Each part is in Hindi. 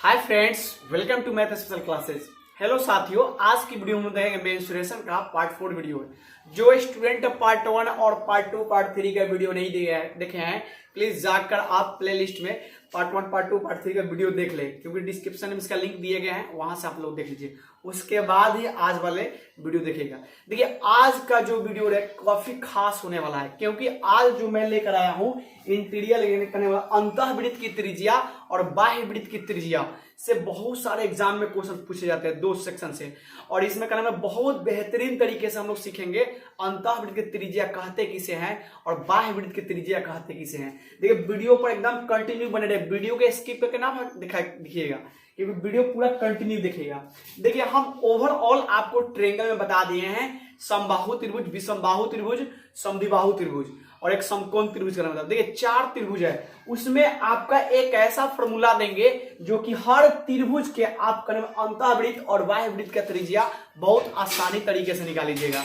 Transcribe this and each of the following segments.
Hi friends, welcome to math special classes. Hello साथियों, आज की वीडियो में देखेंगे मेंस्ट्रुएशन का पार्ट 4 वीडियो है। जो स्टूडेंट पार्ट 1 और पार्ट 2 पार्ट 3 का वीडियो नहीं देखे हैं, प्लीज जाकर आप प्लेलिस्ट में पार्ट 1 पार्ट 2 पार्ट 3 का वीडियो देख ले, क्योंकि डिस्क्रिप्शन में इसका लिंक दिए गए हैं, वहां से आप लोग देख लीजिए। उसके बाद ही आज वाले वीडियो देखेगा। देखिए, आज का जो वीडियो है काफी खास होने वाला है, क्योंकि आज जो मैं लेकर आया हूं इंटीरियर करने वाला अंतःवृत्त की त्रिज्या और बाह्य वृत्त की त्रिज्या से बहुत सारे एग्जाम में क्वेश्चन पूछे जाते हैं, दो सेक्शन से। और इसमें करने में बहुत बेहतरीन तरीके से हम लोग सीखेंगे अंतःवृत्त की त्रिज्या कहते किसे हैं और बाह्य वृत्त की त्रिज्या कहते किसे हैं। देखिए, वीडियो पर एकदम कंटिन्यू बने रहे, वीडियो के स्किप करके ना दिखिएगा, क्योंकि वीडियो पूरा कंटिन्यू दिखेगा। देखिए, हम ओवरऑल आपको ट्रायंगल में बता दिए हैं समबाहु त्रिभुज, विषमबाहु त्रिभुज, समद्विबाहु त्रिभुज और एक समकोण त्रिभुज का मतलब। देखिए, 4 त्रिभुज है, उसमें आपका एक ऐसा फॉर्मूला देंगे जो कि हर त्रिभुज के आप अंतःवृत्त और बाह्य वृत्त का त्रिज्या बहुत आसानी तरीके से निकाल लीजिएगा।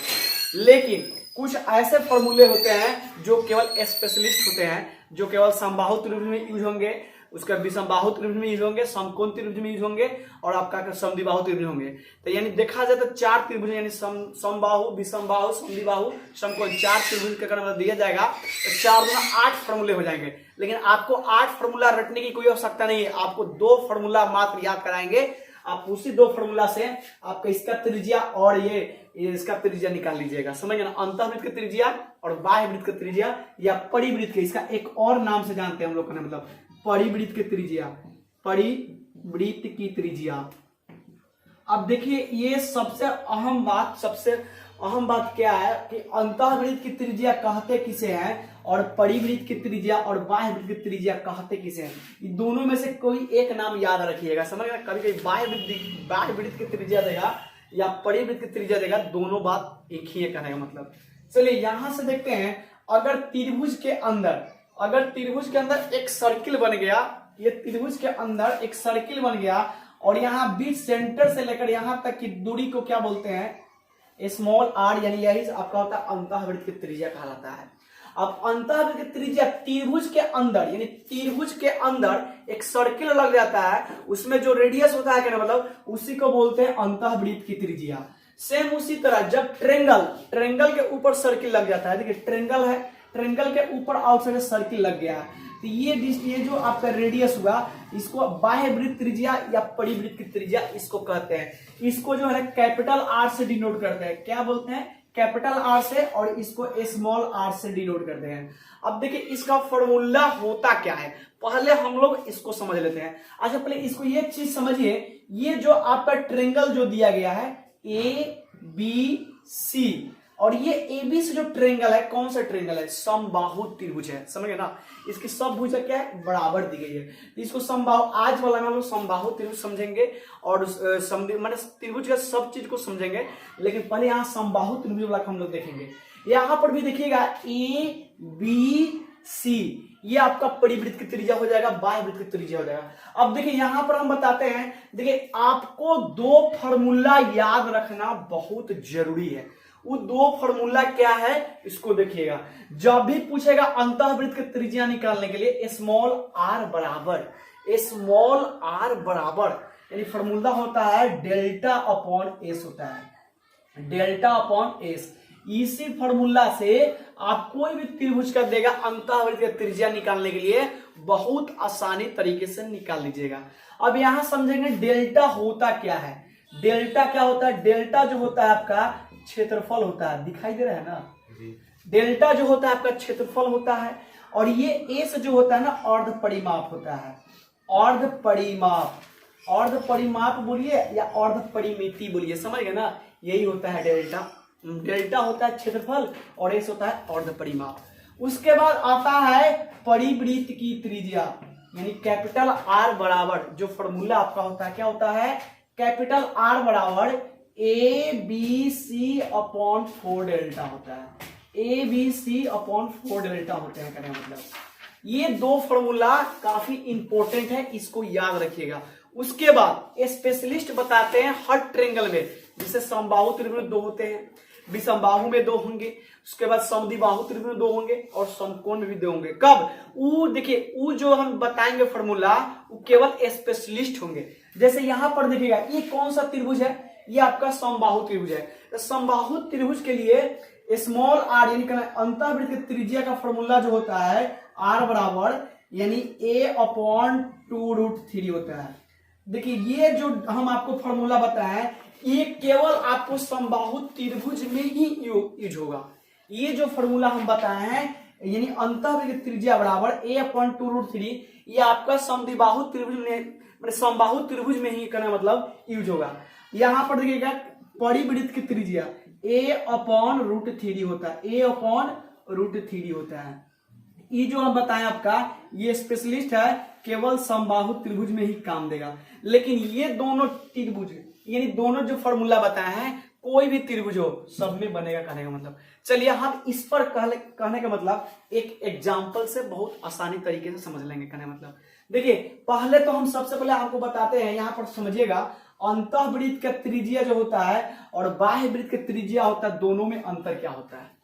लेकिन कुछ ऐसे फॉर्मूले होते हैं जो केवल स्पेशलिस्ट होते हैं, जो केवल समबाहु त्रिभुज में यूज होंगे, उसका विषमबाहु त्रिभुज में यूज होंगे, समकोण त्रिभुज में यूज होंगे और आपका समद्विबाहु त्रिभुज होंगे। तो यानी देखा जाए तो 4 त्रिभुज यानी समबाहु, विषमबाहु, समद्विबाहु, समकोण, 4 त्रिभुज का मतलब दिया जाएगा तो 4 गुना 8 फॉर्मूले हो जाएंगे। लेकिन आपको 8 फॉर्मूला रटने की कोई आवश्यकता नहीं है, आपको 2 फॉर्मूला मात्र याद कराएंगे। आप उसी 2 फॉर्मूला से आपका इसका त्रिज्या और ये इसका त्रिज्या निकाल लीजिएगा। समझ ना, अंतःवृत्त की त्रिज्या और बाह्य वृत्त की त्रिज्या या परिवृत्त के, इसका एक और नाम से जानते हैं हम लोग, मतलब परिवृत्त की त्रिज्या, परिवृत्त की त्रिज्या। अब देखिए, ये सबसे अहम बात क्या है कि अंतःवृत्त की त्रिज्या कहते किसे हैं और परिवृत्त की त्रिज्या और बाह्य वृत्त की त्रिज्या कहते किसे हैं। इन दोनों में से कोई एक नाम याद रखिएगा। समझ गए, कभी कभी बाह्य वृत्त की त्रिज्या देगा या परिवृत्त की त्रिज्या देगा, दोनों बात एक ही करेगा मतलब। चलिए यहां से देखते हैं, अगर त्रिभुज के अंदर एक सर्किल बन गया, ये त्रिभुज के अंदर एक सर्किल बन गया और यहाँ बीच सेंटर से लेकर यहां तक की दूरी को क्या बोलते हैं, स्मॉल आर, यानी यही आपका होता है अंतःवृत्त की त्रिज्या कहलाता है। अब अंतःवृत्त की त्रिज्या त्रिभुज के अंदर, यानी त्रिभुज के अंदर एक सर्किल लग जाता है, उसमें जो रेडियस होता है क्या मतलब, उसी को बोलते हैं अंतःवृत्त की त्रिज्या। सेम उसी तरह जब ट्रेंगल के ऊपर सर्किल लग जाता है, देखिए ट्रेंगल है, ट्रेंगल के ऊपर आउटसाइड सर्किल लग गया है, तो ये जो आपका रेडियस हुआ, इसको बाह्य वृत्त त्रिज्या या परिवृत्त की त्रिज्या इसको कहते हैं। इसको जो है कैपिटल आर से डिनोट करते हैं, क्या बोलते हैं, कैपिटल आर से, और इसको स्मॉल आर से डिनोट करते हैं। अब देखिए, इसका फॉर्मूला होता क्या है, पहले हम लोग इसको समझ लेते हैं। अच्छा, पहले इसको ये चीज समझिए, ये जो आपका ट्रेंगल जो दिया गया है ए बी सी, और ये AB से जो ट्रेंगल है, कौन सा ट्रेंगल है, समबाहु त्रिभुज है। समझ गए ना, इसकी सब भुजा क्या है, बराबर दी गई है, इसको समबाहु, आज वाला में हम लोग समबाहु त्रिभुज समझेंगे और माने त्रिभुज का सब चीज को समझेंगे। लेकिन पहले यहाँ समबाहु त्रिभुज वाला हम लोग देखेंगे। यहाँ पर भी देखिएगा ABC, ये आपका परिवृत्त की त्रिज्या हो जाएगा, बाह्य वृत्त की त्रिज्या हो जाएगा। अब देखिए, यहां पर हम बताते हैं, देखिए आपको 2 फॉर्मूला याद रखना बहुत जरूरी है। वो 2 फॉर्मूला क्या है, इसको देखिएगा। जब भी पूछेगा अंतःवृत्त की त्रिज्या निकालने के लिए स्मॉल आर बराबर यानी फॉर्मूला होता है डेल्टा अपॉन एस होता है, डेल्टा अपॉन एस। इसी फॉर्मूला से आप कोई भी त्रिभुज का देगा अंतःवृत्त की त्रिज्या निकालने के लिए बहुत आसानी तरीके से निकाल लीजिएगा। अब यहां समझेंगे डेल्टा होता क्या है। डेल्टा क्या होता है, डेल्टा जो होता है आपका क्षेत्रफल होता है, दिखाई दे रहा है ना, डेल्टा जो होता है आपका क्षेत्रफल होता है, और ये एस जो होता है ना अर्ध परिमाप होता है, अर्ध परिमाप बोलिए या अर्ध परिमिति बोलिए, समझ गए ना, यही होता है डेल्टा। डेल्टा होता है क्षेत्रफल और एस होता है अर्ध परिमाप। उसके बाद आता है परिवृत्त की त्रिज्या, यानी कैपिटल आर बराबर, जो फॉर्मूला आपका होता है क्या होता है, कैपिटल आर बराबर ABC अपॉन 4 डेल्टा होता है, ABC अपॉन 4 डेल्टा होते हैं, कहने मतलब ये 2 फॉर्मूला काफी इंपॉर्टेंट है, इसको याद रखिएगा। उसके बाद स्पेशलिस्ट बताते हैं हर ट्रेंगल में, जिसे समबाहु त्रिभुज 2 होते हैं, विषमबाहु में 2 होंगे, उसके बाद समद्विबाहु त्रिभुज में 2 होंगे और समकोण में भी 2 होंगे। कब? वो देखिए वो जो हम बताएंगे फॉर्मूला वो केवल स्पेशलिस्ट होंगे। जैसे यहां पर देखिएगा ये कौन सा त्रिभुज है, ये आपका समबाहु त्रिभुज है। तो समबाहु त्रिभुज के लिए स्मॉल आर यानी अंतःवृत्त की त्रिज्या का फॉर्मूला जो होता है आर बराबर यानी a/2√3 होता है। देखिए ये जो हम आपको फॉर्मूला बताएं ये केवल आपको समबाहु त्रिभुज में ही यूज होगा। ये जो फॉर्मूला हम बताए हैं यानी अंतःवृत्त त्रिज्या बराबर a/2√3 ये आपका समद्विबाहु त्रिभुज में समबाहु त्रिभुज में ही करना मतलब यूज होगा। यहां पर देखिएगा परिवृत्त की त्रिज्या a/√3 होता है, a/√3 होता है। ये जो हम बताएं आपका ये स्पेशलिस्ट है, केवल समबाहु त्रिभुज में ही काम देगा। लेकिन ये दोनों त्रिभुज यानी दोनों जो फॉर्मूला बताए हैं कोई भी त्रिभुज हो सब में बनेगा कहने का मतलब। चलिए हम इस पर कहने का मतलब एक एग्जांपल से बहुत आसानी तरीके से समझ लेंगे कहने का मतलब। देखिए पहले तो हम सबसे पहले आपको बताते हैं, यहाँ पर समझिएगा अंतःवृत्त का त्रिज्या जो होता है और बाह्य वृत्त का त्रिज्या होता है, दोनों में अंतर क्या होता है।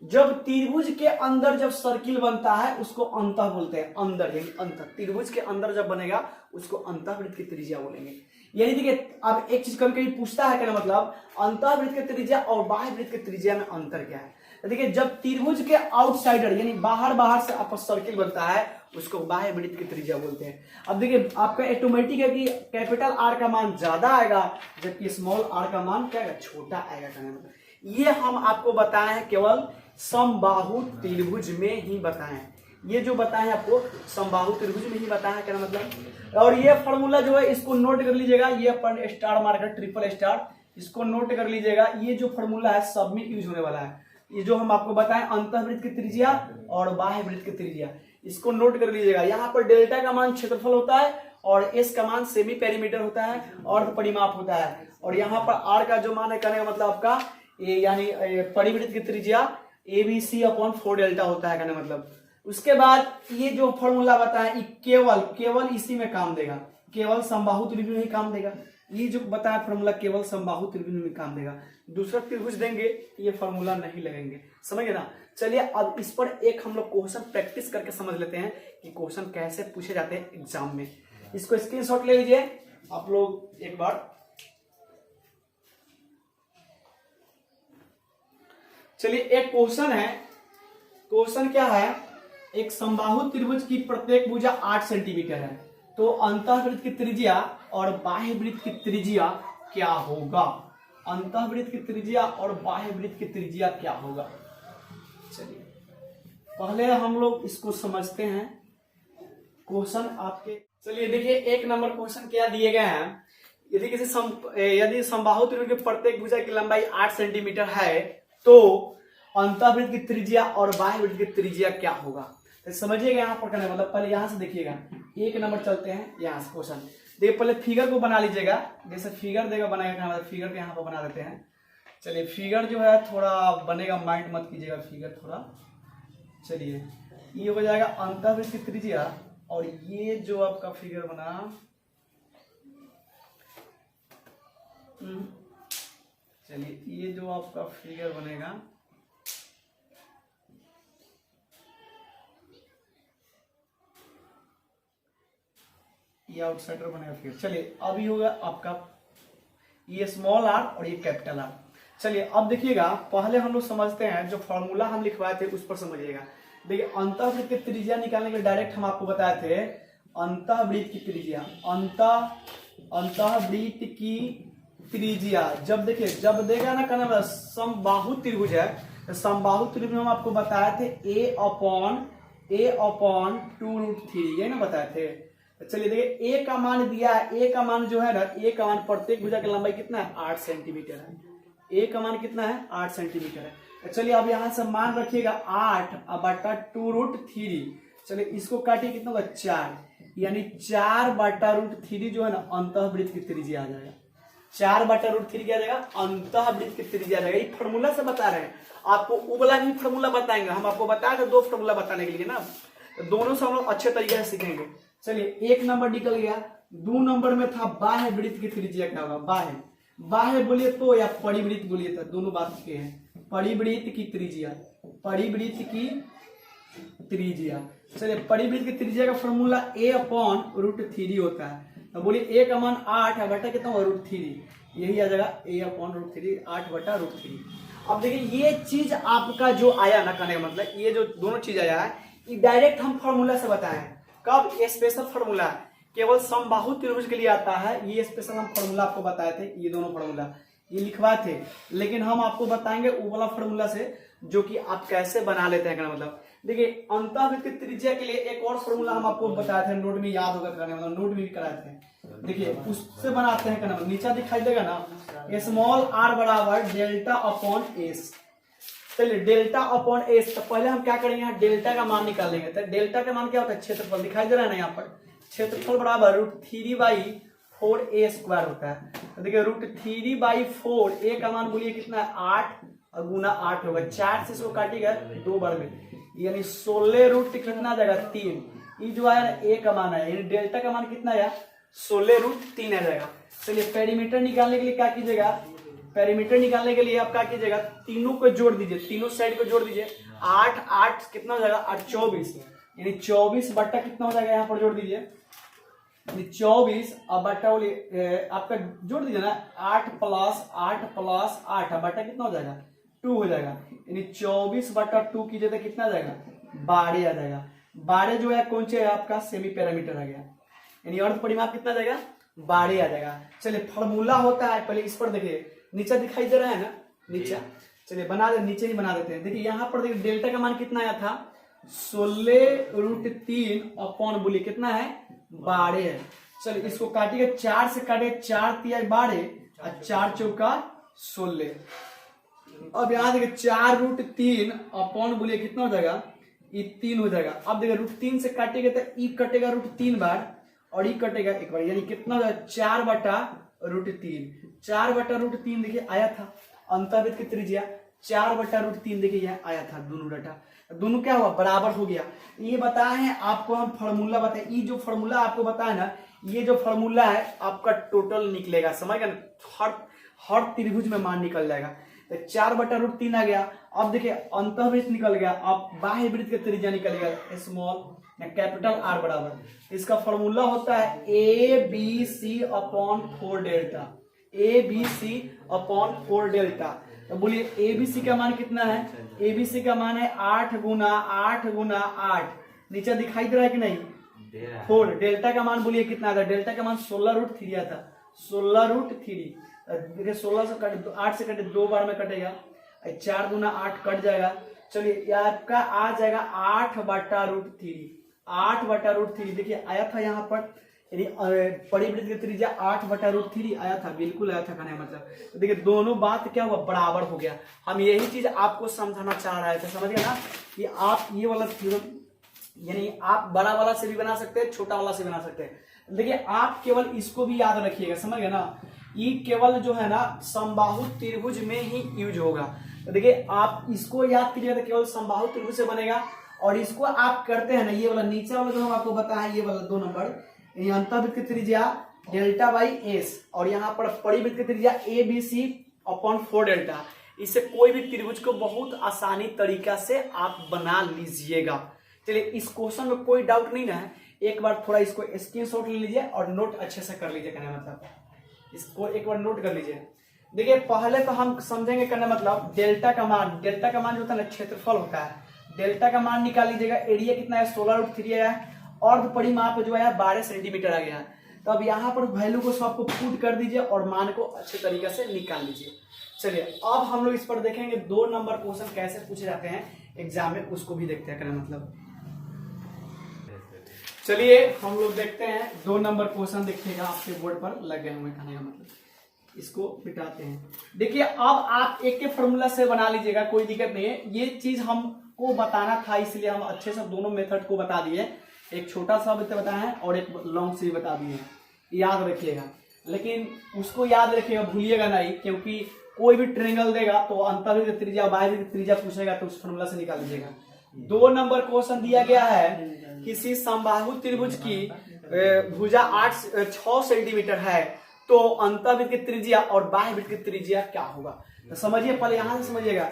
जब त्रिभुज के अंदर जब सर्किल बनता है उसको अंतः बोलते हैं, अंदर यानी अंतर। त्रिभुज के अंदर जब बनेगा उसको अंतःवृत्त की त्रिज्या बोलेंगे। यानी देखिए अब एक चीज कभी कभी पूछता है कहना मतलब अंतःवृत्त की त्रिज्या और बाह्य वृत्त की त्रिज्या में अंतर क्या है। तो देखिए जब त्रिभुज के आउटसाइडर यानी बाहर से आपका सर्किल बनता है उसको बाह्य वृत्त की त्रिज्या बोलते हैं। अब देखिए आपका ऑटोमेटिक है कि कैपिटल आर का मान ज्यादा आएगा जबकि स्मॉल आर का मान क्या आएगा, छोटा आएगा कहने मतलब। ये हम आपको बताए हैं केवल समबाहु त्रिभुज में ही बताए हैं। ये जो बताए हैं आपको समबाहु त्रिभुज में ही बताया है क्या मतलब। और ये फॉर्मूला जो है इसको नोट कर लीजिएगा, ये अपन स्टार मार्कर ट्रिपल स्टार इसको नोट कर लीजिएगा। ये जो फॉर्मूला है सब में यूज होने वाला है। ये जो हम आपको बताएं अंतःवृत्त की त्रिज्या और बाह्य वृत्त की त्रिज्या इसको नोट कर लीजिएगा। यहाँ पर डेल्टा का मान क्षेत्रफल होता है और एस का मान सेमी पेरीमीटर होता है और परिमाप होता है। और यहाँ पर आर का जो मान है कहने का मतलब आपका यानी परिवृत्त की त्रिज्या ABC/4 डेल्टा होता है कहने मतलब। उसके बाद ये जो फॉर्मूला बताया केवल इसी में काम देगा, केवल समबाहु त्रिभुज में ही काम देगा। ये जो बताया फॉर्मूला केवल समबाहु त्रिभुज में काम देगा, दूसरा त्रिभुज देंगे ये फॉर्मूला नहीं लगेंगे, समझ गए ना। चलिए अब इस पर एक हम लोग क्वेश्चन प्रैक्टिस करके समझ लेते हैं कि क्वेश्चन कैसे पूछे जाते हैं एग्जाम में। इसको स्क्रीनशॉट ले लीजिए आप लोग एक बार। चलिए एक क्वेश्चन है, क्वेश्चन क्या है, एक समबाहु त्रिभुज की प्रत्येक भुजा 8 सेंटीमीटर है, तो अंतःवृत्त की त्रिज्या और बाह्य वृत्त की त्रिज्या क्या होगा। अंतःवृत्त की त्रिज्या और बाह्य वृत्त की त्रिज्या क्या होगा। चलिए पहले हम लोग इसको समझते हैं क्वेश्चन आपके। चलिए देखिए 1 नंबर क्वेश्चन क्या दिए गए हैं, यदि समबाहु त्रिभुज की प्रत्येक भुजा की लंबाई 8 सेंटीमीटर है तो अंतःवृत्त की त्रिज्या और बाह्य वृत्त की त्रिज्या क्या होगा। तो समझिएगा यहाँ पर करना मतलब पहले यहाँ से देखिएगा 1 नंबर चलते हैं यहाँ से क्वेश्चन। देखिए पहले फिगर को बना लीजिएगा, जैसे फिगर देगा बनाएगा मतलब फिगर को यहाँ पर बना देते हैं। चलिए फिगर जो है थोड़ा बनेगा, माइंड मत कीजिएगा फिगर थोड़ा। चलिए ये हो जाएगा अंतःवृत्त की त्रिज्या और ये जो आपका फिगर बना चलिए ये जो आपका फिगर बनेगा ये आउटसाइडर बनेगा फिगर। चलिए अब ये होगा आपका ये स्मॉल आर और ये कैपिटल आर। चलिए अब देखिएगा पहले हम लोग समझते हैं जो फॉर्मूला हम लिखवाए थे उस पर समझिएगा। देखिए अंतःवृत्त की त्रिज्या निकालने के लिए डायरेक्ट हम आपको बताए थे अंतःवृत्त की त्रिज्या, अंतःवृत्त की त्रिज्या जब देखिए जब देगा ना कहना समबाहु त्रिभुज है तो समबाहु त्रिभुज हम आपको बताए थे a/2√3 ये ना बताए थे। चलिए देखिए a का मान दिया है, a का मान जो है ना a का मान प्रत्येक भुजा की लंबाई कितना है 8 सेंटीमीटर है। a का मान कितना है 8 सेंटीमीटर है। चलिए अब यहां से मान रखिएगा 8/2√3। चलिए इसको काटिए कितना होगा 4, यानी 4/√3 जो है ना अंतःवृत्त की त्रिज्या आ जाएगा। 4/√3 क्या जाएगा अंतःवृत्त की त्रिज्या आ जाएगा। ये फॉर्मूला से बता रहे हैं आपको, वो वाला भी फॉर्मूला बताएंगे। हम आपको बताया था 2 फॉर्मूला बताने के लिए ना, तो दोनों से हम लोग अच्छे तरीके से सीखेंगे। चलिए 1 नंबर निकल गया। 2 नंबर में था बाह्य वृत्त की त्रिज्या क्या होगा। बाह्य बोलिए तो या परिवृत्त बोलिए तो दोनों बात के हैं। परिवृत्त की त्रिज्या, परिवृत्त की त्रिज्या। चलिए परिवृत्त की त्रिज्या का फॉर्मूला a/√3 होता है। तो बोलिए a का मान 8 है, बटा कितना होगा √3, यही आ जाएगा a/√3, 8/√3। अब देखिए ये चीज आपका जो आया ना, कहने का मतलब ये जो दोनों चीज आया है ये डायरेक्ट हम फॉर्मूला से बताए हैं। कब? ये स्पेशल फॉर्मूला है, केवल समबाहु त्रिभुज के लिए आता है। ये स्पेशल हम फॉर्मूला आपको बताए थे, ये दोनों फॉर्मूला ये लिखवाए थे, लेकिन हम आपको बताएंगे वो वाला फॉर्मूला से जो कि आप कैसे बना लेते हैं। कहने मतलब देखिए अंतःवृत्त की त्रिज्या के लिए एक और फॉर्मूला हम आपको बताए थे, नोट में याद होगा, कहने मतलब नोट में भी कराए थे। देखिए उससे बनाते हैं, कहने मतलब नीचे दिखाई देगा ना, स्मॉल r बराबर डेल्टा अपॉन एस। चलिए डेल्टा अपॉन एस, तो पहले हम क्या करेंगे, यहाँ डेल्टा का मान निकाल लेंगे। तो डेल्टा का मान क्या होता है? क्षेत्रफल दिखाई दे रहा है ना यहाँ पर, क्षेत्रफल बराबर √3/4a² होता है। तो देखिए √3/4, a का मान बोलिए कितना है 8 और गुना 8 होगा, 4 से इसको काटिएगा 2 बार में, यानी 16 रूट कितना आ जाएगा 3। ये जो आया ना a का मान है, यानी डेल्टा का मान कितना आया 16√3 आ जाएगा। चलिए पेरीमीटर निकालने के लिए क्या कीजिएगा, पेरीमीटर निकालने के लिए आप क्या कीजिएगा, तीनों को जोड़ दीजिए, तीनों साइड को जोड़ दीजिए। 8 8 कितना हो जाएगा 8 24, यानी 24 बट्टा कितना हो जाएगा, यहाँ पर जोड़ दीजिए 24 और बट्टा बोलिए आपका जोड़ दीजिए ना, 8 + 8 + 8 बट्टा कितना हो जाएगा 2 हो जाएगा, यानी 24/2 कीजिए तो कितना आ जाएगा 12 आ जाएगा। 12 जो है कौन सा है आपका सेमी पैरामीटर आ गया, यानी अर्ध परिमाप कितना आ जाएगा 12 आ जाएगा। चलिए फॉर्मूला होता है, पहले इस पर देखिए नीचे दिखाई दे रहा है ना, नीचे चलिए बना दे, नीचे ही बना देते हैं। देखिए यहाँ पर देखिए डेल्टा का मान कितना आया था 16√3 अपॉन बोलिए कितना है 12 है। चलिए इसको काटिए, 4 से काटिए, 4 × 3 = 12 और 4 × 4 = 16। अब यहाँ देखिए 4√3 अपॉन बोलिए कितना हो जाएगा, ये 3 हो जाएगा। अब देखिए √3 से काटेगा तो ई कटेगा √3 बार और ई कटेगा 1 बार, यानी कितना हो जाएगा 4/√3। 4/√3 देखिए आया था अंतःवृत्त की त्रिज्या, 4/√3 देखिए यहाँ आया था, दोनों डाटा दोनों क्या हुआ बराबर हो गया। ये बताए हैं आपको हम फॉर्मूला बताए, ये जो फॉर्मूला आपको बताया ना, ये जो फॉर्मूला है आपका टोटल निकलेगा, समझ गए ना, हर त्रिभुज में मान निकल जाएगा। तो 4/√3 आ गया। अब देखिए अंतःवृत्त निकल गया, अब बाह्य वृत्त की त्रिज्या निकल गया स्मॉल कैपिटल R बराबर, इसका फॉर्मूला होता है ABC/4 डेल्टा, ABC/4 डेल्टा। तो बोलिए ABC का मान कितना है, ABC का मान है 8 × 8 × 8, नीचे दिखाई दे रहा है कि नहीं 4। डेल्टा का मान बोलिए कितना था, डेल्टा का मान 16√3 आता, 16√3। देखिए 16 से कटे 8 से कटे 2 बार में कटेगा, 4 × 8 कट जाएगा। चलिए आपका आ जाएगा 8/√3, 8/√3 देखिए आया था यहाँ पर, यानी परिवृत्त की त्रिज्या 8/√3 आया था, बिल्कुल आया था, कहने मतलब। तो देखिए दोनों बात क्या हुआ बराबर हो गया। हम यही चीज आपको समझाना चाह रहे थे, समझ गए ना, कि आप ये वाला थ्योरम यानी आप बड़ा वाला से भी बना सकते हैं, छोटा वाला से बना सकते हैं। देखिए आप केवल इसको भी याद रखिएगा, समझ गए ना, ये केवल जो है ना समबाहु त्रिभुज में ही यूज होगा। तो देखिए आप इसको याद कीजिएगा तो केवल समबाहु त्रिभुज से बनेगा, और इसको आप करते हैं ना, ये वाला नीचे वाला जो हम आपको बताया, ये वाला 2 नंबर, अंतःवृत्त की त्रिज्या डेल्टा/s और यहाँ पर परिवृत्त की त्रिज्या ABC/4 डेल्टा। इससे कोई भी त्रिभुज को बहुत आसानी तरीका से आप बना लीजिएगा। चलिए इस क्वेश्चन में कोई डाउट नहीं ना है, एक बार थोड़ा इसको स्क्रीनशॉट ले लीजिए और नोट अच्छे से कर लीजिए, कहने मतलब इसको एक बार नोट कर लीजिए। देखिए पहले तो हम समझेंगे, कहने मतलब डेल्टा का मान जो होता है ना क्षेत्रफल होता है, डेल्टा का मान निकाल लीजिएगा। एरिया कितना है 16√3 है, अर्ध परिमाप जो है 12 सेंटीमीटर आ गया। तो अब यहाँ पर वैल्यू को सबको पुट कर दीजिए और मान को अच्छे तरीके से निकाल लीजिए। चलिए अब हम लोग इस पर देखेंगे 2 नंबर क्वेश्चन कैसे पूछे जाते हैं एग्जाम में, उसको भी देखते हैं, कहने मतलब। चलिए हम लोग देखते हैं 2 नंबर क्वेश्चन, देखिएगा आपके बोर्ड पर लगे हुए, कहने का मतलब। इसको मिटाते हैं। देखिए अब आप एक फॉर्मूला से बना लीजिएगा, कोई दिक्कत नहीं है। ये चीज हमको बताना था, इसलिए हम अच्छे से दोनों मेथड को बता दिए, एक छोटा सा बताया है और एक लॉन्ग से बता दिए, याद रखिएगा। लेकिन उसको याद रखिएगा, भूलिएगा नहीं, क्योंकि कोई भी ट्रायंगल देगा तो अंतःवृत्त त्रिज्या बाह्य त्रिज्या पूछेगा तो उस फॉर्मूला से निकाल लीजिएगा। 2 नंबर क्वेश्चन दिया गया है, किसी समबाहु त्रिभुज की भुजा 6 सेंटीमीटर है, तो अंतःवृत्त की त्रिज्या और बाह्य वृत्त की त्रिज्या क्या होगा। तो समझिए, पहले यहाँ से समझिएगा।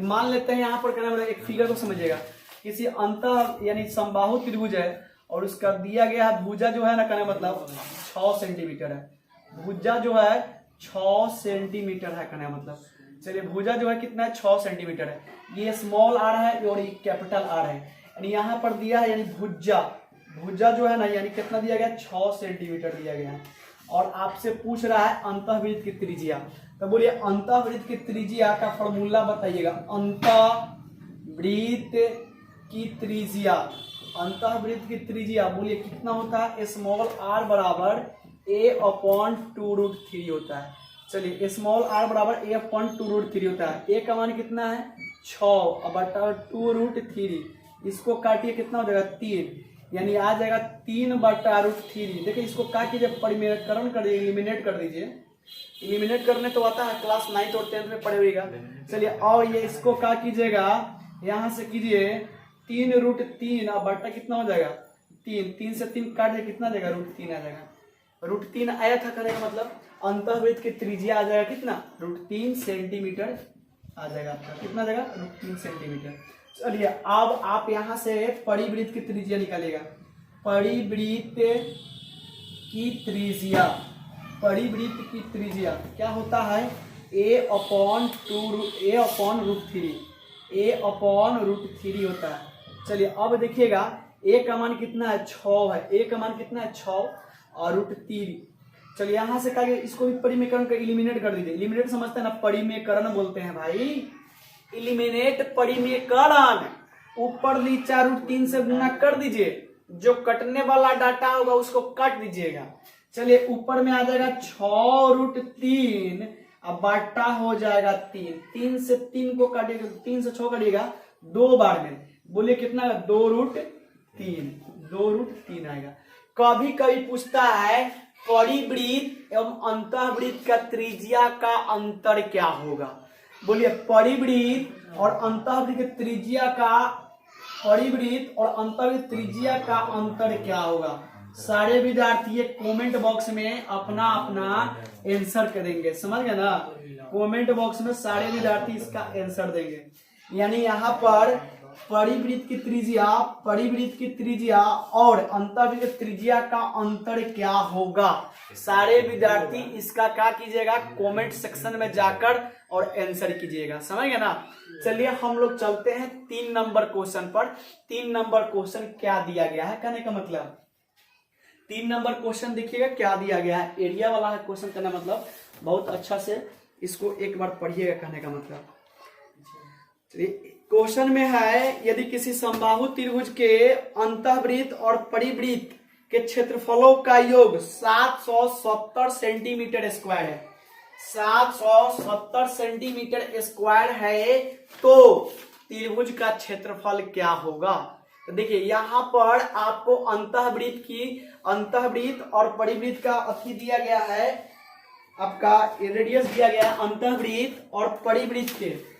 मान लेते हैं यहाँ पर क्या नाम है, एक फिगर को समझिएगा। किसी अंत यानी समबाहु त्रिभुज है और उसका दिया गया है भुजा जो है ना, कहने मतलब 6 सेंटीमीटर है। भुजा जो है 6 सेंटीमीटर है, कहने मतलब। चलिए, भुजा जो है कितना है, 6 सेंटीमीटर है। ये स्मॉल आर है और ये कैपिटल आर है। यानी यहाँ पर दिया है, यानी भुजा जो है ना, यानी कितना दिया गया, 6 सेंटीमीटर दिया गया है। और आपसे पूछ रहा है अंतःवृत्त की त्रिज्या। तो बोलिए अंतःवृत्त की त्रिज्या का फॉर्मूला बताइएगा। अंतःवृत्त की त्रिज्या, अंतःवृत्त की त्रिज्या बोलिए कितना होता है, स्मॉल आर बराबर a/2√3 होता है। चलिए, स्मॉल आर बराबर a/2√3 होता है। a का मान कितना है, 6/2√3। इसको काटिए, कितना हो जाएगा, 3, यानी आ जाएगा 3/√3। देखिए, इसको क्या कीजिए, परिमेयकरण कर दीजिए, एलिमिनेट कर दीजिए। एलिमिनेट करने तो आता है, क्लास 9th और 10th में पढ़े हुएगा। चलिए, और ये इसको क्या कीजिएगा, यहाँ से कीजिए 3√3 और बट्टा कितना हो जाएगा, 3 से 3 काट दे, कितना जाएगा, √3 आ जाएगा। √3 आया था, करेगा मतलब अंतःवृत्त की त्रिज्या आ जाएगा कितना, √3 सेंटीमीटर आ जाएगा आपका। कितना जाएगा, √3 सेंटीमीटर। चलिए, अब आप यहाँ से परिवृत्त की त्रिज्या निकालेगा। परिवृत्त की त्रिज्या, परिवृत्त की त्रिज्या क्या होता है, a/√3 होता है। चलिए, अब देखिएगा a का मान कितना है, 6 है। a का मान कितना है, 6 और √3। चलिए, यहाँ से कहा इसको भी परिमेयकरण का एलिमिनेट कर दीजिए। एलिमिनेट समझते हैं ना, परिमेयकरण बोलते हैं भाई, एलिमिनेट परिमेयकरण। ऊपर नीचा √3 से गुना कर दीजिए, जो कटने वाला डाटा होगा उसको काट दीजिएगा। चलिए, ऊपर में आ जाएगा 6√3 अब बाटा हो जाएगा 3 से 3 को काटिएगा, 3 से 6 काटिएगा 2 बार में, बोलिए कितना, 2√3 आएगा। कभी कभी पूछता है परिवृत्त एवं अंतःवृत्त का त्रिज्या का अंतर क्या होगा। बोलिए परिवृत्त और अंतःवृत्त की त्रिज्या का, परिवृत्त और अंतःवृत्त त्रिज्या का अंतर क्या होगा। सारे विद्यार्थी कमेंट बॉक्स में अपना अपना आंसर करेंगे, समझ गए ना। कमेंट बॉक्स में सारे विद्यार्थी इसका आंसर देंगे। यानी यहाँ पर परिवृत्त की त्रिज्या और अंतःवृत्त की त्रिज्या का अंतर क्या होगा। सारे विद्यार्थी इसका क्या कीजिएगा, कमेंट सेक्शन में जाकर और आंसर कीजिएगा, समझ गए ना। चलिए, हम लोग चलते हैं 3 नंबर क्वेश्चन पर। 3 नंबर क्वेश्चन क्या दिया गया है, कहने का मतलब 3 नंबर क्वेश्चन देखिएगा क्या दिया गया है। एरिया वाला है क्वेश्चन, कहना मतलब बहुत अच्छा से इसको एक बार पढ़िएगा, कहने का मतलब। चलिए, क्वेश्चन में है, यदि किसी समबाहु त्रिभुज के अंतःवृत्त और परिवृत्त के क्षेत्रफलों का योग 770 सेंटीमीटर स्क्वायर है, 770 सेंटीमीटर स्क्वायर है, तो त्रिभुज का क्षेत्रफल क्या होगा। तो देखिए, यहाँ पर आपको अंतःवृत्त और परिवृत्त का अति दिया गया है, आपका रेडियस दिया गया है अंतःवृत्त और परिवृत्त के,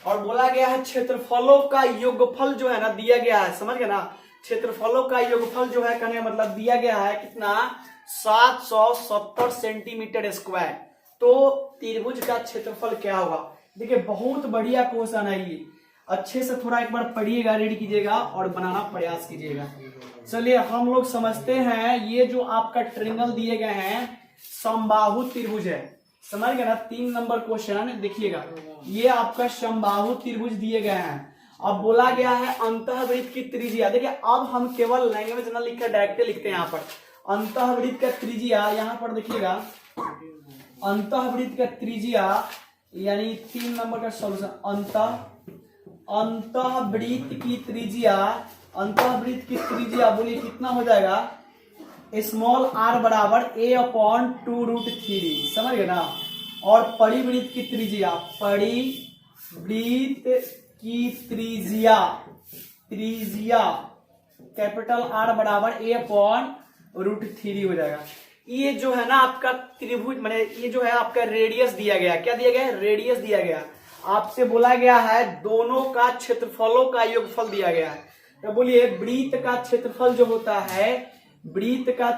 और बोला गया है क्षेत्रफलों का योगफल जो है ना दिया गया है, समझ गए ना। क्षेत्रफलों का योगफल जो है, कहने का मतलब दिया गया है कितना, 770 सेंटीमीटर स्क्वायर। तो त्रिभुज का क्षेत्रफल क्या होगा। देखिए, बहुत बढ़िया क्वेश्चन है ये, अच्छे से थोड़ा एक बार पढ़िएगा, रीड कीजिएगा और बनाना प्रयास कीजिएगा। चलिए, हम लोग समझते हैं, ये जो आपका ट्रायंगल दिए गए हैं समबाहु त्रिभुज है, समझ गए ना। 3 नंबर क्वेश्चन देखिएगा, ये आपका समबाहु त्रिभुज दिए गए हैं। अब बोला गया है अंतःवृत्त की त्रिज्या। देखिए, अब हम केवल लैंग्वेज ना लिखकर डायरेक्ट लिखते हैं। यहाँ पर अंतःवृत्त का त्रिज्या, यहाँ पर देखिएगा अंतःवृत्त का त्रिज्या, यानी 3 नंबर का सॉल्यूशन, अंतःवृत्त की त्रिज्या, अंतःवृत्त की त्रिज्या बोलिए कितना हो जाएगा, स्मॉल r बराबर a/2√3, समझ गए ना। और परिवृत्त की त्रिज्या, परिवृत्त की त्रिज्या कैपिटल R बराबर a/√3 हो जाएगा। ये जो है ना आपका त्रिभुज, माने ये जो है आपका रेडियस दिया गया, क्या दिया गया है, रेडियस दिया गया। आपसे बोला गया है दोनों का क्षेत्रफलों का योगफल दिया गया है। तो बोलिए वृत्त का क्षेत्रफल जो होता है, वृत्त का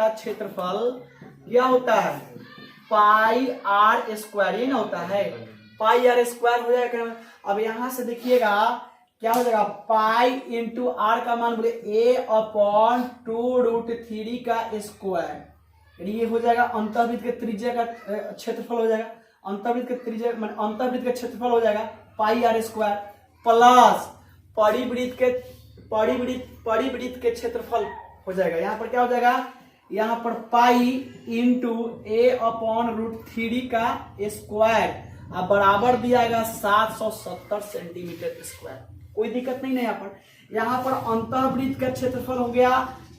क्षेत्रफल क्या होता है, पाई आर स्क्वायर, ये ना होता है, पाई आर स्क्वायर हो जाएगा। अब यहां से देखिएगा क्या हो जाएगा, पाई इंटू आर का मान बोले ए अपॉन 2√3 का स्क्वायर, ये हो जाएगा अंतःवृत्त के त्रिज्या का क्षेत्रफल हो जाएगा, अंतःवृत्त के त्रिज्या अंतःवृत्त का क्षेत्रफल हो जाएगा पाई आर स्क्वायर, प्लस परिवृत्त के क्षेत्रफल हो जाएगा। यहाँ पर क्या हो जाएगा, यहाँ पर पाई इंटू ए अपॉन √3 का स्क्वायर, अब बराबर दिया गया 770 सेंटीमीटर स्क्वायर। कोई दिक्कत नहीं है यहाँ पर अंतःवृत्त का क्षेत्रफल हो गया,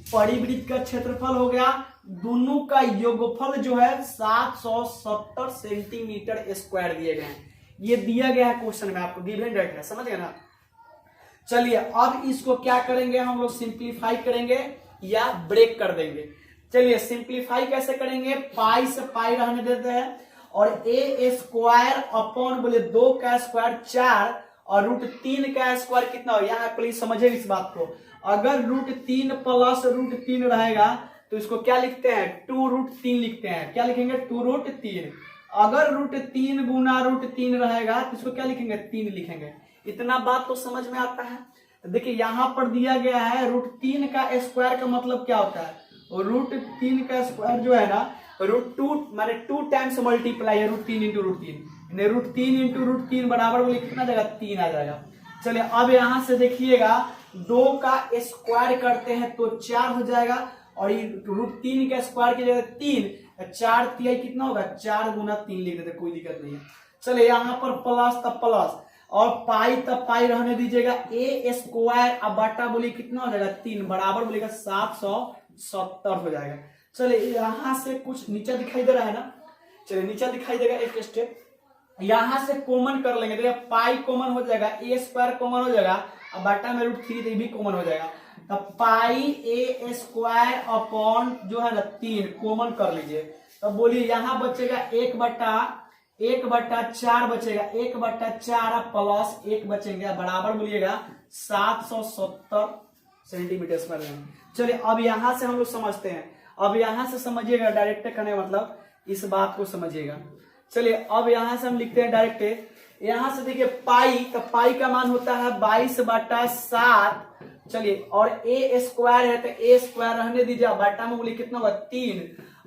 परिवृत्त का क्षेत्रफल हो गया, दोनों का योगफल जो है 770 सेंटीमीटर स्क्वायर दिए गए हैं। ये दिया गया है क्वेश्चन में, आपको गिवन डेट है, समझ गए ना। चलिए अब इसको क्या करेंगे, हम लोग सिंप्लीफाई करेंगे या ब्रेक कर देंगे। चलिए सिंप्लीफाई कैसे करेंगे, पाई से पाई रहने देते हैं और ए स्क्वायर अपॉन बोले 2 का स्क्वायर 4 और √3 का स्क्वायर कितना हो, यहाँ प्लीज समझिए इस बात को। अगर √3 प्लस √3 रहेगा तो इसको क्या लिखते हैं, 2√3 लिखते हैं। क्या लिखेंगे, 2√3। अगर √3 गुना √3 रहेगा तो इसको क्या लिखेंगे, 3 लिखेंगे। इतना बात तो समझ में आता है। तो देखिए यहाँ पर दिया गया है √3 का स्क्वायर का मतलब क्या होता है, √3 का स्क्वायर जो है ना √2 माने 2 टाइम्स मल्टीप्लाई है √3 इंटू √3, √3 इंटू √3 बराबर बोले कितना जाएगा, 3 आ जाएगा। चलिए अब यहाँ से देखिएगा 2 का स्क्वायर करते हैं तो 4 हो जाएगा और ये √3 का स्क्वायर की जगह 3, 4 तिहाई कितना होगा, 4 गुना 3 लिख देते, कोई दिक्कत नहीं है। चलिए यहाँ पर प्लस तब प्लस और पाई तब पाई रहने दीजिएगा, ए स्क्वायर अब बटा बोलिए कितना हो जाएगा, 3 बराबर बोलिएगा 770 हो जाएगा। चलिए यहाँ से कुछ नीचे दिखाई दे रहा है ना, चलिए नीचे दिखाई देगा एक स्टेप, यहां से कॉमन कर लेंगे, देखिए पाई कॉमन हो जाएगा, ए स्क्वायर कॉमन हो जाएगा, अब बटा में √3 तो भी कॉमन हो जाएगा, तब पाई ए स्क्वायर अपॉन जो है ना 3 कॉमन कर लीजिए। तब बोलिए यहाँ बचेगा 1/4 बचेगा, 1/4 प्लस 1 बचेंगे बराबर बोलिएगा 770 सेंटीमीटर स्क्वायर। चलिए अब यहां से हम लोग समझते हैं, अब यहां से समझिएगा, डायरेक्ट करने मतलब इस बात को समझिएगा। चलिए अब यहां से हम लिखते हैं डायरेक्ट, यहां से देखिए पाई, तो पाई का मान होता है 22/7। चलिए और ए स्क्वायर है तो ए स्क्वायर रहने दीजिए, बाटा में बोलिए कितना होगा, 3।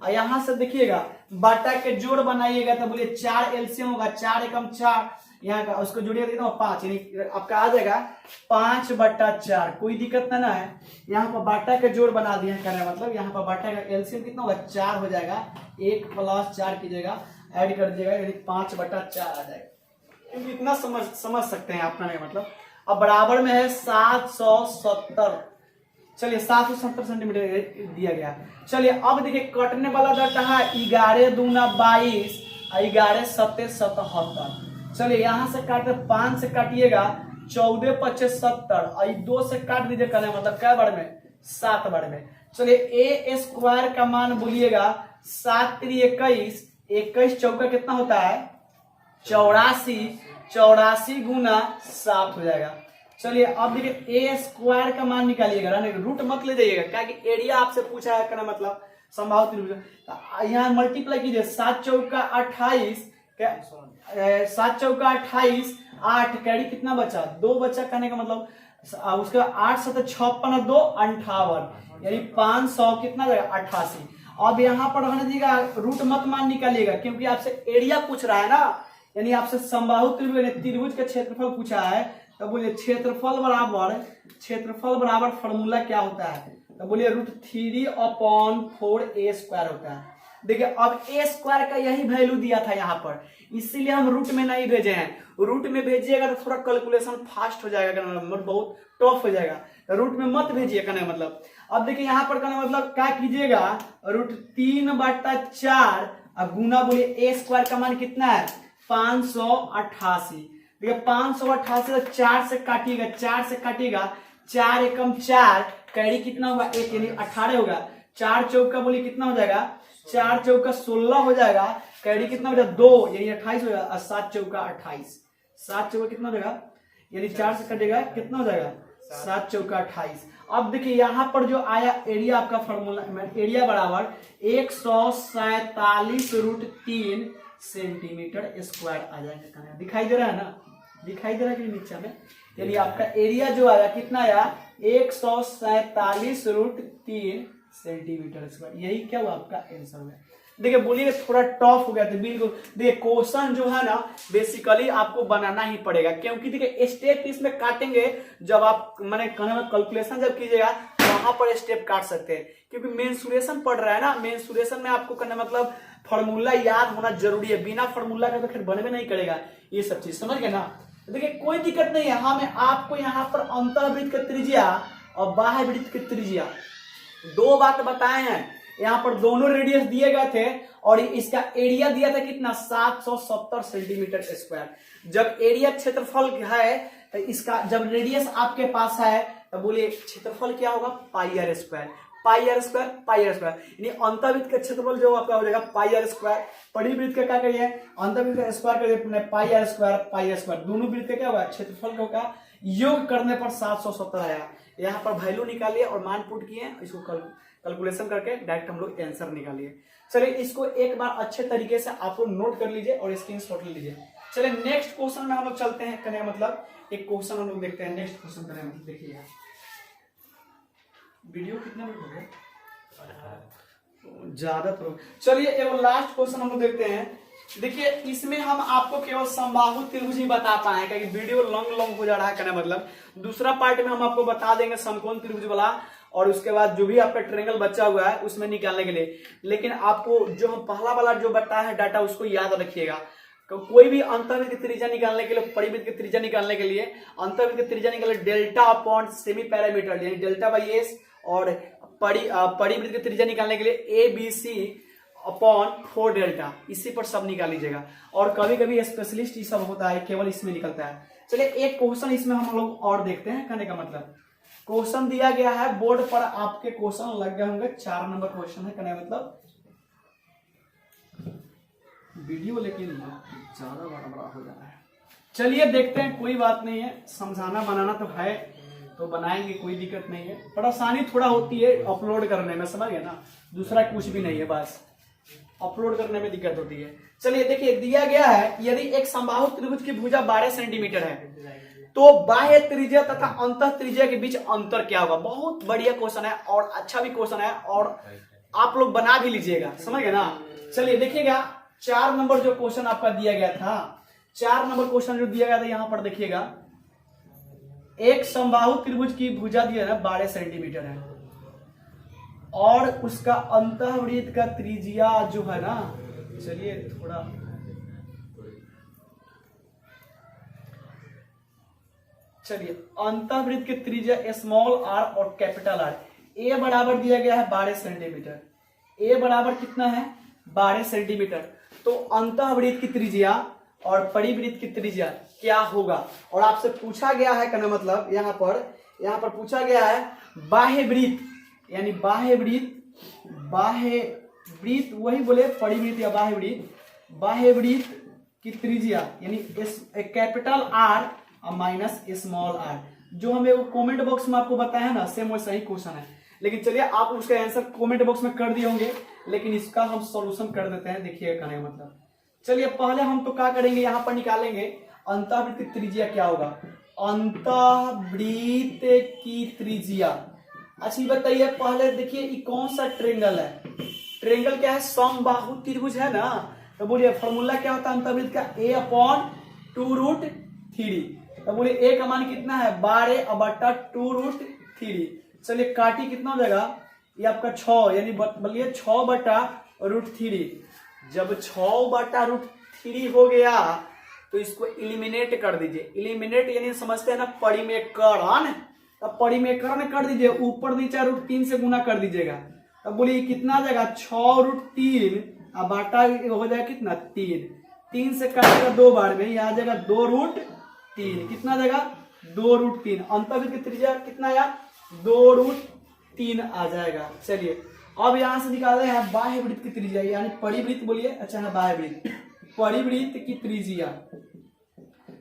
और यहां से देखिएगा बाटा के जोड़ बनाइएगा तो बोलिए 4 एलसीएम होगा, 4 एकम 4, यहाँ का उसको जोड़िएगा कितना 5, यानी आपका आ जाएगा 5/4। कोई दिक्कत ना है, यहाँ पर बाटा के जोड़ बना दिया करना मतलब यहाँ पर बाटा का एलसीएम कितना होगा, 4 हो जाएगा, 1 + 4 कीजिएगा, ऐड कर दीजिएगा, यानी 5/4 आ जाएगा। इतना समझ सकते हैं अपना मतलब। अब बराबर में है 770, चलिए 770 सेंटीमीटर दिया गया। चलिए अब देखिए कटने वाला डाटा है 11 दूना 22, 11 7 77। चलिए यहाँ से काटे 5 से काटिएगा 14 25 70, और 2 से काट दीजिए करने मतलब क्या बार में, 7 बार में। चलिए ए स्क्वायर का मान बोलिएगा 7 × 21, 21 चौका कितना होता है 84, 84 गुना 7 हो जाएगा। चलिए अब देखिए ए स्क्वायर का मान निकालिएगा, रूट मत ले जाइएगा, क्या कि एरिया आपसे पूछा है करना मतलब संभावित, यहाँ मल्टीप्लाई कीजिए, 7 चौका 28, 7 चौका 28, 8 कैरी कितना बचा, 2 बचा, कहने का मतलब उसके 8 7 56 2 58, यानी 500 कितना जाएगा 88। अब यहाँ पर रहने दीजिएगा, रूट मत मान निकालिएगा क्योंकि आपसे एरिया पूछ रहा है ना, यानी आपसे समबाहु त्रिभुज का क्षेत्रफल पूछा है। तो बोलिए क्षेत्रफल बराबर फॉर्मूला क्या होता है, तो बोलिए √3/4a² होता है। देखिए अब ए स्क्वायर का यही वैल्यू दिया था यहाँ पर, इसीलिए हम रूट में नहीं भेजे हैं। रूट में भेजिएगा तो थोड़ा कैलकुलेशन फास्ट हो जाएगा, नंबर बहुत टफ हो जाएगा, रूट में मत भेजिए कहने मतलब। अब देखिए यहाँ पर कहने मतलब क्या कीजिएगा, √3/4 और गुना बोलिए ए स्क्वायर का मान कितना है 588। देखिए 588 4 से काटिएगा, 4 से काटिएगा, 4 एकम 4, कैरी कितना होगा 1, यानी 18 होगा, 4 चौका बोलिए कितना हो जाएगा, 4 चौका 16 हो जाएगा, कैरी कितना हो जाएगा 2, यानी 28 हो जाएगा, 7 चौका 28, 7 चौका कितना हो जाएगा, यानी 4 से कटेगा कितना हो जाएगा 7 चौका 28। अब देखिए यहाँ पर जो आया एरिया आपका फॉर्मूला, एरिया बराबर 147√3 सेंटीमीटर स्क्वायर आ जाएगा। दिखाई दे रहा है ना, दिखाई दे रहा है कि नीचे में, यानी आपका एरिया जो आया कितना आया 147√3 सेंटीमीटर स्क्वायर। यही क्या हुआ आपका आंसर हुआ। देखिए बोलिए थोड़ा टफ हो गया था बिल्कुल। देखिए क्वेश्चन जो है ना बेसिकली आपको बनाना ही पड़ेगा, क्योंकि देखिए स्टेप इसमें काटेंगे जब आप मैंने कैलकुलेशन जब कीजिएगा तो वहां पर स्टेप काट सकते हैं, क्योंकि मेंसुरेशन पढ़ रहा है ना। मेंसुरेशन में आपको करना मतलब फॉर्मूला याद होना जरूरी है, बिना फॉर्मूला का तो फिर बनवे नहीं करेगा ये सब चीज, समझ गए ना। देखिए कोई दिक्कत नहीं है, हमें आपको यहाँ पर अंतःवृत्त की त्रिज्या और बाह्य वृत्त की त्रिज्या दो बात बताए हैं। यहाँ पर दोनों रेडियस दिए गए थे और इसका एरिया दिया था कितना 770 सेंटीमीटर स्क्वायर। जब एरिया क्षेत्रफल है तो इसका जब रेडियस आपके पास है तो बोलिए क्षेत्रफल क्या होगा pi r square, pi r square, pi r square, यानी अंतःवृत्त का क्षेत्रफल जो आपका हो जाएगा पाई आर स्क्वायर। परिवृत्त का क्या करिए अंतःवृत्त का स्क्वायर करिए pi r square, pi r square, दोनों वृत्त का क्या होगा क्षेत्रफल का योग करने पर 770 आया। यहाँ पर वैल्यू निकालिए और मान पुट किए, इसको कैलकुलेशन करके डायरेक्ट हम लोग आंसर निकालिए। चलिए इसको एक बार अच्छे तरीके से आप लोग नोट कर लीजिए और स्क्रीनशॉट ले लीजिए। चलिए नेक्स्ट क्वेश्चन में हम लोग चलते हैं, करने मतलब एक क्वेश्चन हम लोग देखते हैं। नेक्स्ट क्वेश्चन करने मतलब देखिए वीडियो कितना मिनट हो गया ज्यादा तो। चलिए एक लास्ट क्वेश्चन हम लोग देखते हैं। देखिए इसमें हम आपको केवल समबाहु त्रिभुज ही बता पाए, क्योंकि वीडियो लॉन्ग हो जा रहा है। कहने मतलब दूसरा पार्ट में हम आपको बता देंगे समकोण त्रिभुज वाला, और उसके बाद जो भी आपका ट्रायंगल बचा हुआ है उसमें निकालने के लिए। लेकिन आपको जो हम पहला वाला जो बताया है डाटा उसको याद रखिएगा। कोई भी अंतःवृत्त की त्रिज्या निकालने के लिए, परिवृत्त की त्रिज्या निकालने के लिए, अंतःवृत्त की त्रिज्या निकालने डेल्टा अपॉन सेमी पैरामीटर यानी डेल्टा बाई एस, और परिवृत्त की त्रिज्या निकालने के लिए A B C upon 4 delta, इसी पर सब निकाल लीजिएगा। और कभी कभी स्पेशलिस्ट ये सब होता है, केवल इसमें निकलता है। चलिए एक क्वेश्चन इसमें हम लोग और देखते हैं। कहने का मतलब क्वेश्चन दिया गया है बोर्ड पर, आपके क्वेश्चन लग गए होंगे 4 नंबर क्वेश्चन है। कहने का मतलब वीडियो लेकिन ज्यादा बड़ा हो जा रहा है। चलिए देखते हैं, कोई बात नहीं है, समझाना बनाना तो है तो बनाएंगे, कोई दिक्कत नहीं है। परेशानी थोड़ा होती है अपलोड करने में, समझ गए ना, दूसरा कुछ भी नहीं है, बस अपलोड करने में दिक्कत होती है। चलिए देखिए दिया गया है यदि एक समबाहु त्रिभुज की भुजा 12 सेंटीमीटर है तो बाह्य त्रिज्या तथा अंतः त्रिज्या के बीच अंतर क्या होगा। बहुत बढ़िया क्वेश्चन है और अच्छा भी क्वेश्चन है, और आप लोग बना भी लीजिएगा, समझ गए ना। चलिए देखिएगा 4 नंबर जो क्वेश्चन आपका दिया गया था, 4 नंबर क्वेश्चन जो दिया गया था यहाँ पर देखिएगा, एक समबाहु त्रिभुज की भुजा दिया है 12 सेंटीमीटर है और उसका अंतःवृत्त का त्रिज्या जो है ना, चलिए थोड़ा चलिए अंतःवृत्त की त्रिज्या स्मॉल आर और कैपिटल आर। ए बराबर दिया गया है 12 सेंटीमीटर, ए बराबर कितना है 12 सेंटीमीटर। तो अंतःवृत्त की त्रिज्या और परिवृत्त की त्रिज्या क्या होगा। और आपसे पूछा गया है, कहने मतलब यहाँ पर पूछा गया है बाह्य वृत्त, यानी बाह्य वृत्त वही बोले परिवृत्त या बाह्य वृत्त की त्रिज्या यानी कैपिटल आर और माइनस स्मॉल आर, जो हमें कमेंट बॉक्स में आपको बताया ना, सेम वैसा ही क्वेश्चन है। लेकिन चलिए आप उसका आंसर कमेंट बॉक्स में कर दिए होंगे, लेकिन इसका हम सॉल्यूशन कर देते हैं। देखिए कहने का मतलब, चलिए पहले हम तो क्या करेंगे, यहाँ पर निकालेंगे अंतःवृत्त की त्रिज्या क्या होगा। अंतःवृत्त की त्रिज्या, अच्छी बताइए पहले देखिए ये कौन सा ट्रेंगल है। ट्रेंगल क्या है, समबाहु त्रिभुज है ना। तो बोलिए फॉर्मूला क्या होता है अंतःवृत्त का, a अपॉन 2√3। तो बोलिए a का मान कितना है 12/2√3। चलिए काटी कितना हो जाएगा, ये आपका 6 यानी बोलिए 6/√3। जब 6/√3 हो गया तो इसको इलिमिनेट कर दीजिए। इलिमिनेट यानी समझते हैं ना परिमेयकरण, तब परिमेयकरण कर दीजिए, ऊपर नीचे √3 से गुना कर दीजिएगा। तब बोलिए कितना आ जाएगा 6√3 और बाटा हो जाएगा कितना 3 से काटेगा 2 बार में, यह आ जाएगा 2√3। कितना आ जाएगा 2√3। अंतःवृत्त की त्रिज्या कितना आया 2√3 आ जाएगा। चलिए अब यहां से निकाल रहे हैं बाह्य वृत्त की त्रिज्या, यानी परिवृत्त बोलिए, अच्छा है बाह्य वृत्त, परिवृत्त की त्रिज्या।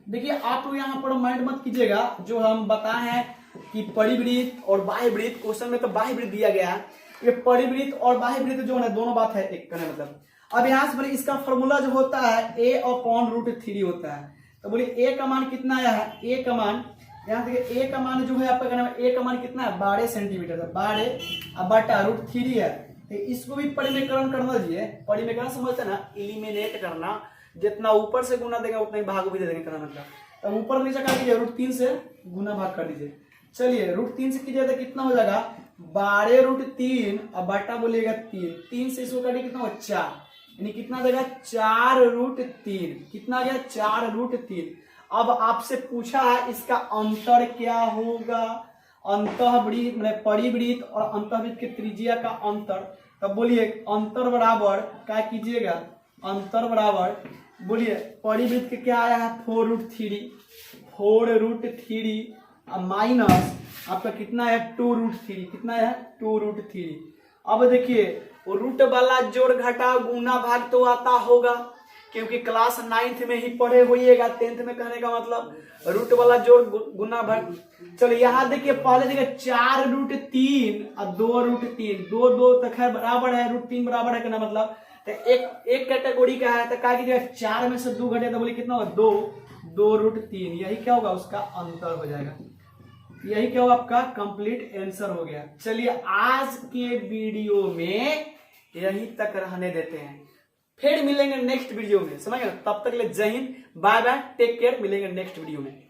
देखिए आप लोग यहाँ पर माइंड मत कीजिएगा, जो हम बताए हैं कि परिवृत्त और बाह्यवृत्त, क्वेश्चन में तो बाह्यवृत्त दिया गया है, ये परिवृत्त और बाह्यवृत्त जो है दोनों बात है एक करने मतलब। अब यहाँ से बोले इसका फॉर्मूला जो होता है a/√3 होता है। तो बोलिए a का मान कितना आया है, a का मान यहाँ देखिए a का मान जो है आपका कहना है a का मान कितना है 12 सेंटीमीटर है, 12/√3 है। तो इसको भी परिमेयकरण करना चाहिए, परिमेयकरण समझते ना, एलिमिनेट करना, जितना ऊपर से गुना देगा उतना ही भाग भी दे देंगे करना मतलब। तब ऊपर नीचे कर दीजिए, √3 से गुना भाग कर दीजिए। चलिए √3 से कीजिए तो कितना हो जाएगा 12√3 अब बटा बोलिएगा 3 से इसको काटिए कितना हो 4, यानी कितना देगा 4√3, कितना गया 4√3। अब आपसे पूछा है इसका अंतर क्या होगा, अंतःवृत्त मतलब परिवृत्त और अंतःवृत्त के त्रिज्या का अंतर। तब बोलिए अंतर बराबर क्या कीजिएगा, अंतर बराबर बोलिए परिवृत्त के क्या आया है 4√3 माइनस आपका कितना है 2√3, कितना है 2√3। अब देखिए रूट वाला जोड़ घटा गुना भाग तो आता होगा, क्योंकि क्लास 9th में ही पढ़े होइएगा, 10th में कहने का मतलब रूट वाला जोड़ गुना भाग। चलो यहाँ देखिए पहले देखिए 4√3 और 2√3, 2 तक है बराबर है, √3 बराबर है कहना मतलब। तो एक कैटेगरी का है तो क्या कीजिएगा 4 में से 2 घटे तो बोलिए कितना होगा 2√3, यही क्या होगा उसका अंतर हो जाएगा। यही क्या होगा आपका कंप्लीट आंसर हो गया। चलिए आज के वीडियो में यहीं तक रहने देते हैं, फिर मिलेंगे नेक्स्ट वीडियो में, समझ गए। तब तक ले जय हिंद, बाय बाय, टेक केयर, मिलेंगे नेक्स्ट वीडियो में।